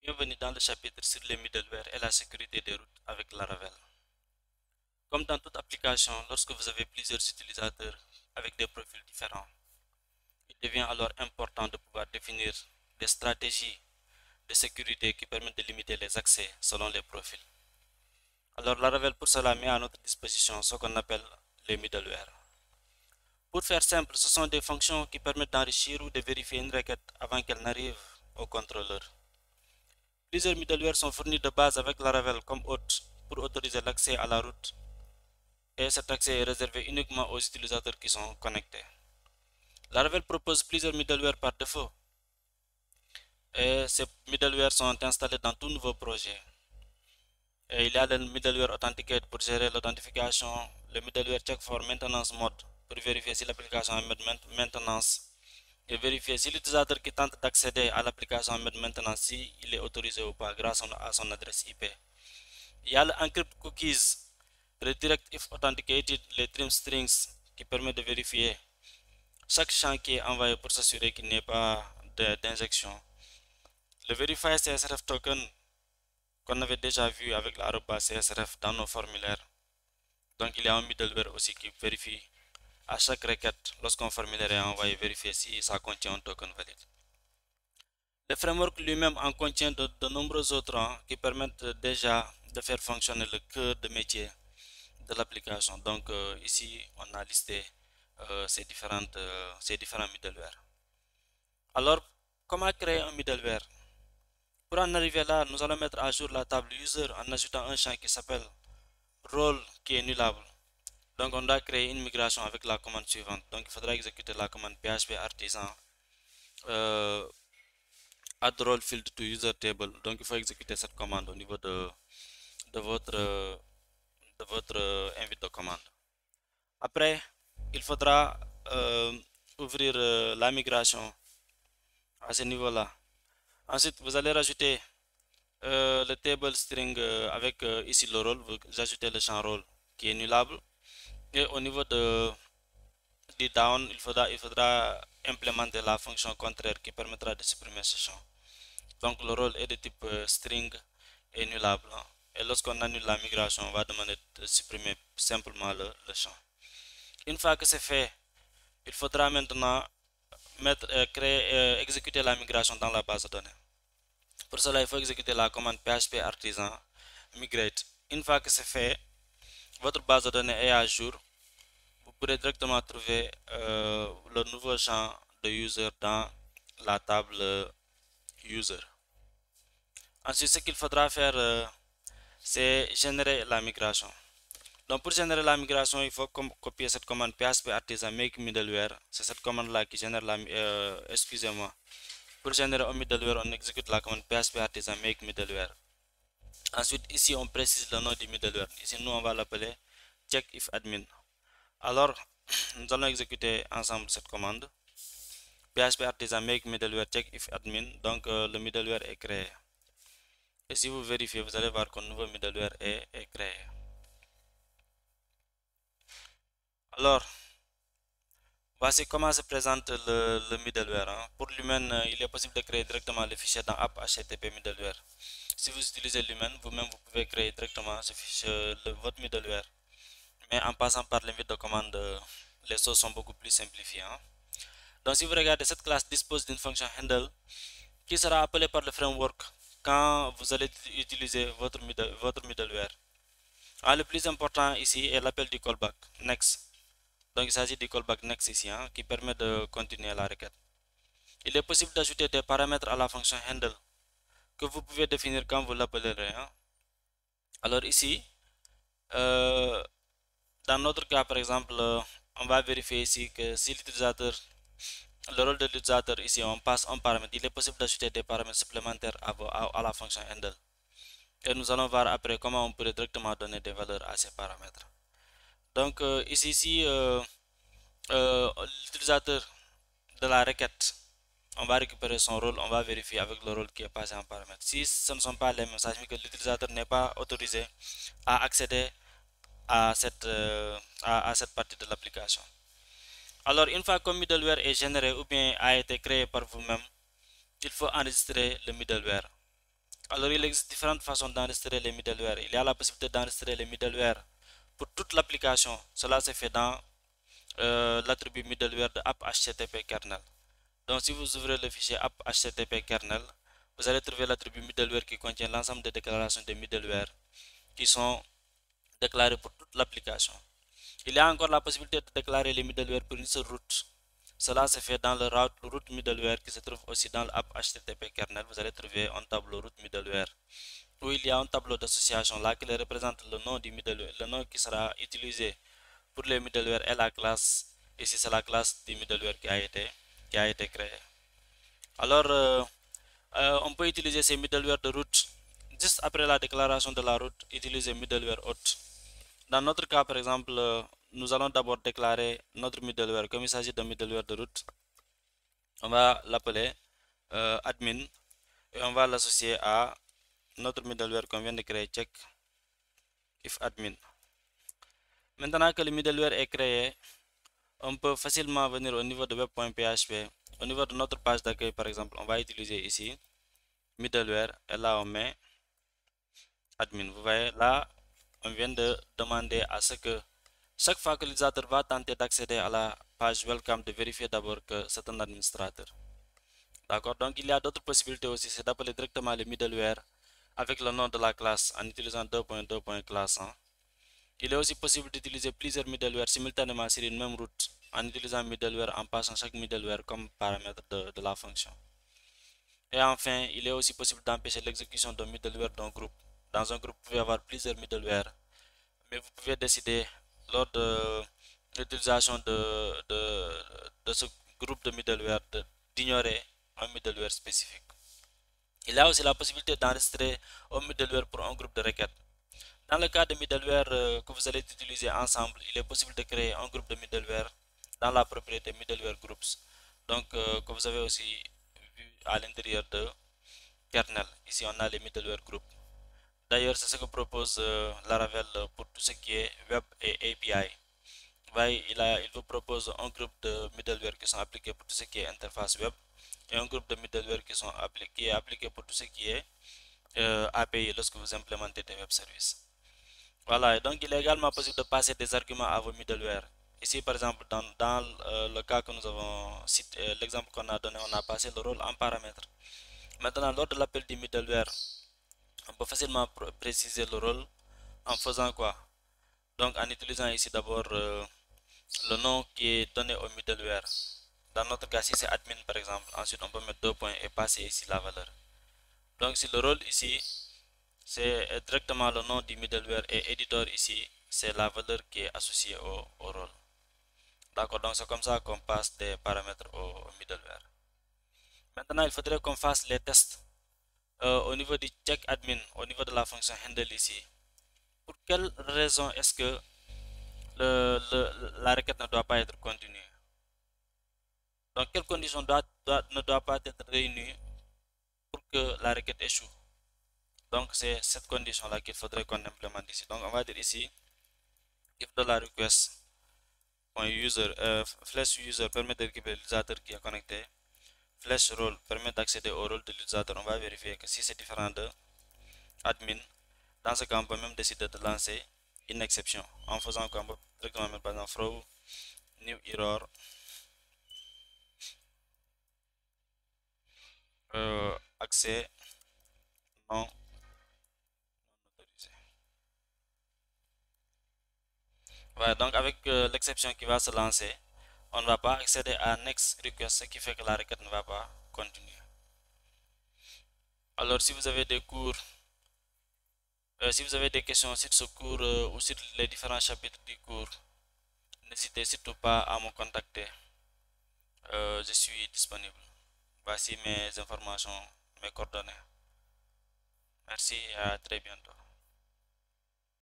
Bienvenue dans le chapitre sur les middleware et la sécurité des routes avec Laravel. Comme dans toute application, lorsque vous avez plusieurs utilisateurs avec des profils différents, il devient alors important de pouvoir définir des stratégies de sécurité qui permettent de limiter les accès selon les profils. Alors Laravel pour cela met à notre disposition ce qu'on appelle les middleware. Pour faire simple, ce sont des fonctions qui permettent d'enrichir ou de vérifier une requête avant qu'elle n'arrive au contrôleur. Plusieurs middleware sont fournis de base avec Laravel comme hôte pour autoriser l'accès à la route et cet accès est réservé uniquement aux utilisateurs qui sont connectés. Laravel propose plusieurs middleware par défaut et ces middleware sont installés dans tout nouveau projet. Et il y a le middleware Authenticate pour gérer l'authentification, le middleware Check for Maintenance Mode pour vérifier si l'application est en maintenance et vérifier si l'utilisateur qui tente d'accéder à l'application en mode maintenance si il est autorisé ou pas grâce à son adresse IP. Il y a le Encrypt Cookies, Redirect if Authenticated, les trim strings qui permettent de vérifier chaque champ qui est envoyé pour s'assurer qu'il n'y ait pas d'injection. Le Verify CSRF Token qu'on avait déjà vu avec l'arroba CSRF dans nos formulaires. Donc il y a un middleware aussi qui vérifie à chaque requête lorsqu'un formulaire est envoyé, vérifier si ça contient un token valide. Le framework lui-même en contient de nombreux autres qui permettent déjà de faire fonctionner le cœur de métier de l'application. Donc ici, on a listé ces différents middleware. Alors, comment créer un middleware? Pour en arriver là, nous allons mettre à jour la table user en ajoutant un champ qui s'appelle role qui est nullable. Donc on doit créer une migration avec la commande suivante. Donc il faudra exécuter la commande php artisan add role field to user table. Donc il faut exécuter cette commande au niveau de votre invite de commande. Après, il faudra ouvrir la migration à ce niveau-là. Ensuite, vous allez rajouter le table string avec ici le rôle. Vous ajoutez le champ rôle qui est nullable. Et au niveau du down, il faudra implémenter la fonction contraire qui permettra de supprimer ce champ. Donc le rôle est de type string et nullable. Et lorsqu'on annule la migration, on va demander de supprimer simplement le champ. Une fois que c'est fait, il faudra maintenant exécuter la migration dans la base de données. Pour cela, il faut exécuter la commande php artisan migrate. Une fois que c'est fait, votre base de données est à jour. Vous pourrez directement trouver le nouveau champ de user dans la table user. Ensuite, ce qu'il faudra faire, c'est générer la migration. Donc pour générer la migration, il faut copier cette commande php artisan make middleware. C'est cette commande là qui génère la excusez-moi. Pour générer un middleware, on exécute la commande php artisan make middleware. Ensuite, ici on précise le nom du middleware. Ici nous on va l'appeler check if admin. Alors nous allons exécuter ensemble cette commande php artisan make middleware check if admin. Donc le middleware est créé. Et si vous vérifiez, vous allez voir qu'un nouveau middleware est créé. Alors, voici comment se présente le middleware. Pour Lumen, il est possible de créer directement le fichier dans app http middleware. Si vous utilisez Lumen, vous-même vous pouvez créer directement ce fichier, votre middleware. Mais en passant par l'invite de commande, les choses sont beaucoup plus simplifiées. Donc si vous regardez, cette classe dispose d'une fonction handle qui sera appelée par le framework quand vous allez utiliser votre middleware. Le plus important ici est l'appel du callback next. Donc il s'agit du callback next ici qui permet de continuer la requête. Il est possible d'ajouter des paramètres à la fonction handle que vous pouvez définir quand vous l'appellerez. Alors ici, dans notre cas par exemple, on va vérifier ici que si l'utilisateur, le rôle de l'utilisateur ici, on passe un paramètre, il est possible d'ajouter des paramètres supplémentaires à la fonction handle. Et nous allons voir après comment on pourrait directement donner des valeurs à ces paramètres. Donc ici, si l'utilisateur de la requête, on va récupérer son rôle, on va vérifier avec le rôle qui est passé en paramètre. Si ce ne sont pas les mêmes, ça signifie que l'utilisateur n'est pas autorisé à accéder à cette partie de l'application. Alors une fois que le middleware est généré ou bien a été créé par vous-même, il faut enregistrer le middleware. Alors, il existe différentes façons d'enregistrer les middleware. Il y a la possibilité d'enregistrer les middleware pour toute l'application. Cela se fait dans l'attribut middleware de app http kernel. Donc, si vous ouvrez le fichier app http kernel, vous allez trouver l'attribut middleware qui contient l'ensemble des déclarations de middleware qui sont déclarées pour toute l'application. Il y a encore la possibilité de déclarer les middleware pour une seule route. Cela se fait dans le route middleware qui se trouve aussi dans l'app http kernel. Vous allez trouver un tableau route middleware où il y a un tableau d'association là qui représente le nom du middleware, le nom qui sera utilisé pour les middleware et la classe. Ici, c'est la classe du middleware qui a été créée. Alors, on peut utiliser ces middleware de route juste après la déclaration de la route, utiliser middleware hôte. Dans notre cas, par exemple, nous allons d'abord déclarer notre middleware. Comme il s'agit d'un middleware de route, on va l'appeler admin et on va l'associer à notre middleware qu'on vient de créer, check if admin. Maintenant que le middleware est créé, on peut facilement venir au niveau de web.php. Au niveau de notre page d'accueil, par exemple, on va utiliser ici middleware et là on met admin. Vous voyez, là, on vient de demander à ce que chaque fois que l'utilisateur va tenter d'accéder à la page welcome, de vérifier d'abord que c'est un administrateur. D'accord, donc il y a d'autres possibilités aussi, c'est d'appeler directement le middleware avec le nom de la classe en utilisant 2.2.class. Il est aussi possible d'utiliser plusieurs middleware simultanément sur une même route en utilisant middleware en passant chaque middleware comme paramètre de la fonction. Et enfin, il est aussi possible d'empêcher l'exécution d'un middleware d'un groupe. Dans un groupe, vous pouvez avoir plusieurs middleware, mais vous pouvez décider lors de l'utilisation de ce groupe de middleware d'ignorer un middleware spécifique. Il y a aussi la possibilité d'enregistrer un middleware pour un groupe de requêtes. Dans le cas de middleware que vous allez utiliser ensemble, il est possible de créer un groupe de middleware dans la propriété middleware groups. Donc, que vous avez aussi vu à l'intérieur de kernel. Ici, on a les middleware groups. D'ailleurs, c'est ce que propose Laravel pour tout ce qui est web et API. Il vous propose un groupe de middleware qui sont appliqués pour tout ce qui est interface web et un groupe de middleware qui est appliqué pour tout ce qui est API lorsque vous implémentez des web services. Voilà, et donc il est également possible de passer des arguments à vos middleware. Ici, par exemple, dans le cas que nous avons cité, l'exemple qu'on a donné, on a passé le rôle en paramètre. Maintenant, lors de l'appel du middleware, on peut facilement préciser le rôle en faisant quoi? Donc, en utilisant ici d'abord le nom qui est donné au middleware. Dans notre cas, si c'est admin par exemple, ensuite on peut mettre deux points et passer ici la valeur. Donc, si le rôle ici, c'est directement le nom du middleware et editor ici, c'est la valeur qui est associée au rôle. D'accord, donc c'est comme ça qu'on passe des paramètres au middleware. Maintenant, il faudrait qu'on fasse les tests au niveau du check admin, au niveau de la fonction handle ici. Pour quelle raison est-ce que la requête ne doit pas être continue? Donc, quelles conditions ne doivent pas être réunies pour que la requête échoue? Donc, c'est cette condition-là qu'il faudrait qu'on implémente ici. Donc, on va dire ici, if de la request user, flash user permet de récupérer l'utilisateur qui est connecté. Flash role permet d'accéder au rôle de l'utilisateur. On va vérifier que si c'est différent de admin, dans ce cas, on peut même décider de lancer une exception en faisant qu'on peut directement mettre par exemple throw new error accès non autorisé. Voilà, donc avec l'exception qui va se lancer, on ne va pas accéder à next request, ce qui fait que la requête ne va pas continuer. Alors si vous avez des cours, si vous avez des questions sur ce cours ou sur les différents chapitres du cours, n'hésitez surtout pas à me contacter. Je suis disponible. Voici mes informations, mes coordonnées. Merci et à très bientôt.